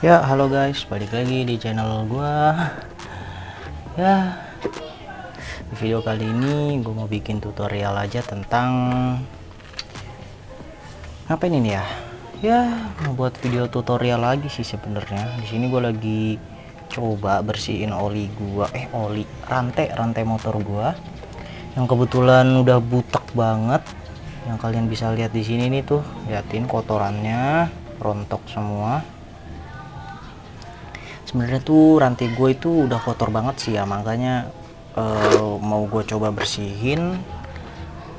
Ya, halo guys, balik lagi di channel gua. Ya, di video kali ini gue mau bikin tutorial aja tentang ngapain ini ya? Ya, mau buat video tutorial lagi sih sebenarnya. Di sini gue lagi coba bersihin oli gua, oli rantai motor gua yang kebetulan udah butek banget. Yang kalian bisa lihat di sini nih tuh, liatin kotorannya rontok semua. Sebenarnya tuh rantai gue itu udah kotor banget sih ya, makanya mau gue coba bersihin.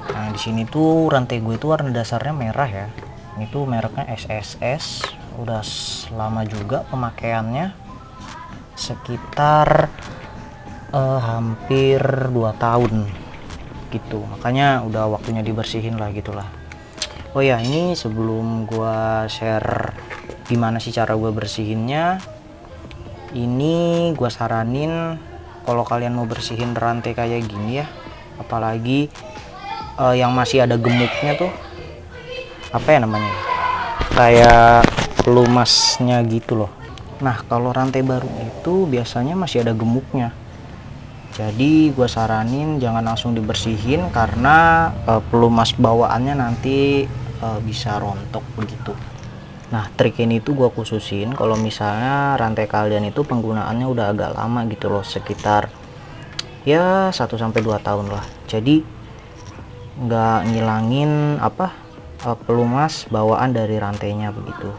Nah, di sini tuh rantai gue itu warna dasarnya merah ya. Ini tuh mereknya SSS, udah lama juga pemakaiannya, sekitar hampir 2 tahun gitu. Makanya udah waktunya dibersihin lah gitulah. Oh ya, ini sebelum gue share gimana sih cara gue bersihinnya, ini gue saranin kalau kalian mau bersihin rantai kayak gini ya, apalagi yang masih ada gemuknya tuh, apa ya namanya, kayak pelumasnya gitu loh. Nah, kalau rantai baru itu biasanya masih ada gemuknya, jadi gue saranin jangan langsung dibersihin karena pelumas bawaannya nanti bisa rontok begitu. Nah, trik ini tuh gue khususin kalau misalnya rantai kalian itu penggunaannya udah agak lama gitu loh, sekitar ya 1-2 tahun lah. Jadi nggak ngilangin pelumas bawaan dari rantainya begitu.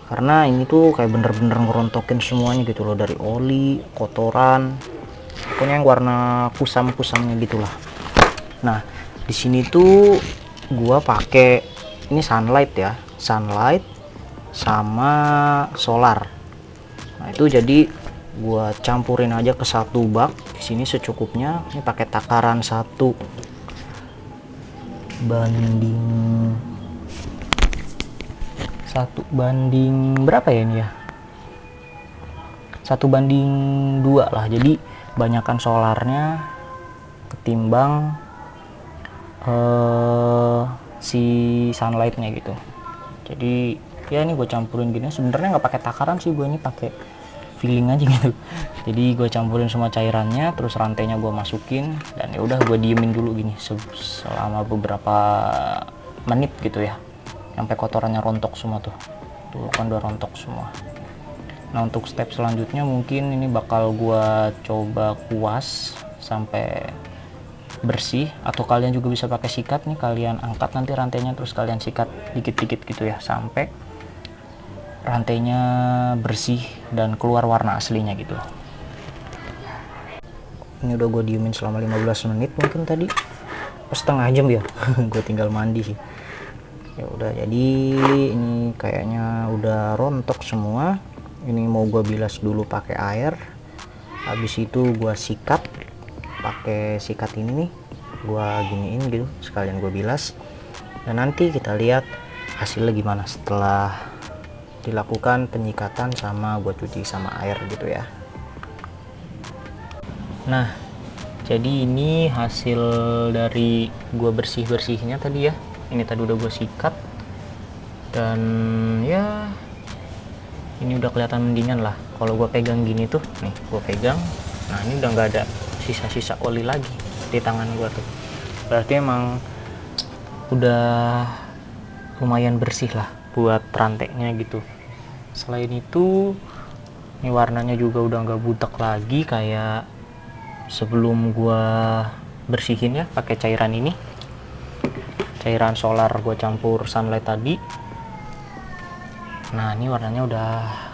Karena ini tuh kayak bener-bener ngerontokin semuanya gitu loh, dari oli, kotoran, pokoknya yang warna kusam-kusamnya gitulah. Nah, di sini tuh gua pakai ini sunlight ya, sunlight sama solar. Nah, itu jadi gua campurin aja ke satu bak di sini secukupnya. Ini pakai takaran 1 banding berapa ya ini ya, 1 banding 2 lah. Jadi banyakan solarnya ketimbang si sunlightnya gitu. Jadi ya ini gue campurin gini, sebenarnya nggak pakai takaran sih, gue ini pakai feeling aja gitu. Jadi gue campurin semua cairannya, terus rantainya gue masukin, dan ya udah gue diemin dulu gini selama beberapa menit gitu ya, sampai kotorannya rontok semua tuh kan udah rontok semua. Nah, untuk step selanjutnya mungkin ini bakal gue coba kuas sampai bersih, atau kalian juga bisa pakai sikat nih, kalian angkat nanti rantainya terus kalian sikat dikit-dikit gitu ya, sampai rantainya bersih dan keluar warna aslinya gitu. Ini udah gue diemin selama 15 menit mungkin tadi, setengah jam ya. Gue tinggal mandi sih. Ya udah, jadi ini kayaknya udah rontok semua. Ini mau gue bilas dulu pakai air, habis itu gue sikat pakai sikat ini nih, gue giniin gitu sekalian gue bilas, dan nanti kita lihat hasilnya gimana setelah dilakukan penyikatan sama gue cuci sama air gitu ya. Nah, jadi ini hasil dari gue bersihnya tadi ya. Ini tadi udah gue sikat, dan ya ini udah kelihatan mendingan lah. Kalau gue pegang gini tuh, nih gue pegang, nah ini udah nggak ada sisa-sisa oli lagi di tangan gue tuh. Berarti emang udah lumayan bersih lah buat rantainya gitu. Selain itu, ini warnanya juga udah nggak butek lagi kayak sebelum gue bersihin ya pakai cairan ini, cairan solar gue campur sunlight tadi. Nah, ini warnanya udah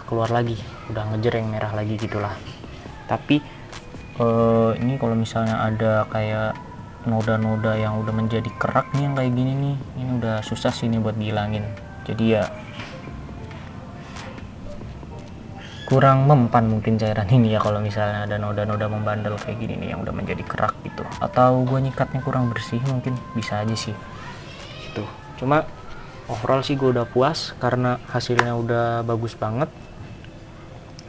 keluar lagi, udah ngejreng merah lagi gitulah. Tapi ini kalau misalnya ada kayak noda-noda yang udah menjadi kerak nih, yang kayak gini nih, ini udah susah sih ini buat dihilangin. Jadi ya kurang mempan mungkin cairan ini ya, kalau misalnya ada noda-noda membandel kayak gini nih yang udah menjadi kerak gitu, atau gue nyikatnya kurang bersih, mungkin bisa aja sih itu. Cuma overall sih gue udah puas karena hasilnya udah bagus banget.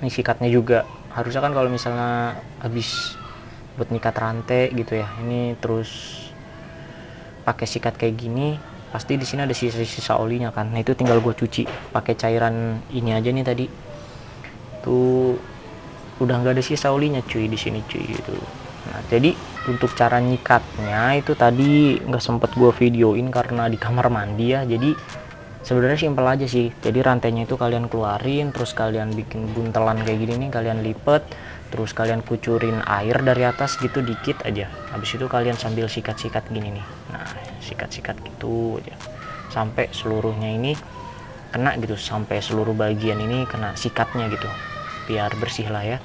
Ini sikatnya juga harusnya kan kalau misalnya habis buat nyikat rantai gitu ya, ini terus pakai sikat kayak gini, pasti di sini ada sisa-sisa olinya kan. Nah itu tinggal gue cuci pakai cairan ini aja nih tadi. Tuh udah nggak ada sisa olinya cuy di sini cuy gitu. Nah jadi untuk cara nyikatnya itu tadi nggak sempet gue videoin karena di kamar mandi ya. Jadi sebenarnya simpel aja sih. Jadi rantainya itu kalian keluarin, terus kalian bikin buntelan kayak gini nih, kalian lipet, terus kalian kucurin air dari atas gitu dikit aja. Habis itu kalian sambil sikat-sikat gini nih. Nah sikat-sikat gitu aja sampai seluruhnya ini kena gitu, sampai seluruh bagian ini kena sikatnya gitu, biar bersih lah ya.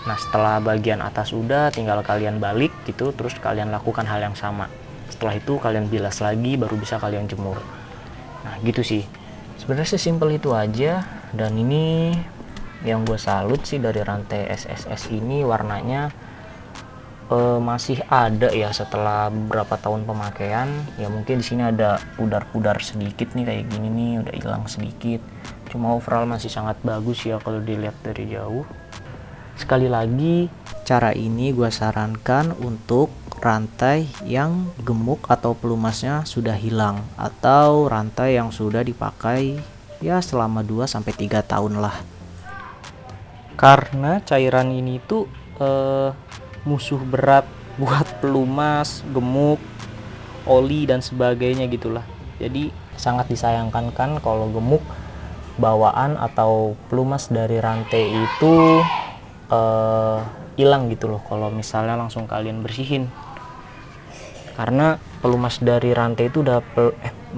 Nah setelah bagian atas udah, tinggal kalian balik gitu, terus kalian lakukan hal yang sama. Setelah itu kalian bilas lagi, baru bisa kalian jemur. Nah gitu sih, sebenarnya sesimpel itu aja. Dan ini yang gue salut sih dari rantai SSS ini, warnanya masih ada ya setelah beberapa tahun pemakaian. Ya mungkin di sini ada pudar-pudar sedikit nih kayak gini nih, udah hilang sedikit. Cuma overall masih sangat bagus ya kalau dilihat dari jauh. Sekali lagi, cara ini gue sarankan untuk rantai yang gemuk atau pelumasnya sudah hilang, atau rantai yang sudah dipakai ya selama 2-3 tahun lah. Karena cairan ini tuh musuh berat buat pelumas, gemuk, oli dan sebagainya gitulah. Jadi sangat disayangkan kan kalau gemuk bawaan atau pelumas dari rantai itu hilang gitu loh kalau misalnya langsung kalian bersihin. Karena pelumas dari rantai itu udah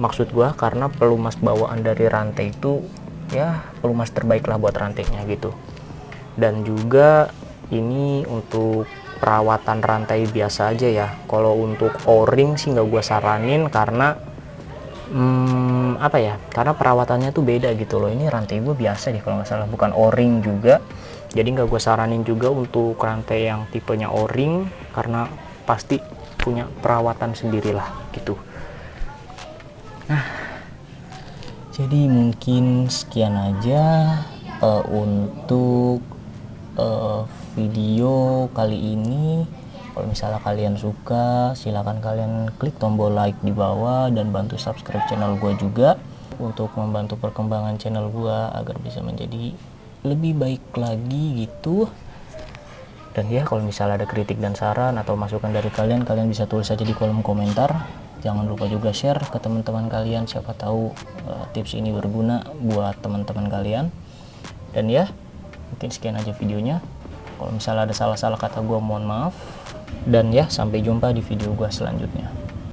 maksud gua karena pelumas bawaan dari rantai itu ya pelumas terbaik lah buat rantainya gitu. Dan juga ini untuk perawatan rantai biasa aja ya. Kalau untuk o-ring sih nggak gua saranin karena apa ya, karena perawatannya tuh beda gitu loh. Ini rantai gue biasa deh kalau nggak salah, bukan o-ring juga. Jadi nggak gue saranin juga untuk rantai yang tipenya o-ring karena pasti punya perawatan sendirilah gitu. Nah jadi mungkin sekian aja untuk video kali ini. Kalau misalnya kalian suka, silahkan kalian klik tombol like di bawah dan bantu subscribe channel gue juga untuk membantu perkembangan channel gue agar bisa menjadi lebih baik lagi gitu. Dan ya kalau misalnya ada kritik dan saran atau masukan dari kalian, kalian bisa tulis aja di kolom komentar. Jangan lupa juga share ke teman-teman kalian, siapa tahu tips ini berguna buat teman-teman kalian. Dan ya mungkin sekian aja videonya. Kalau misalnya ada salah-salah kata gue mohon maaf. Dan ya sampai jumpa di video gue selanjutnya.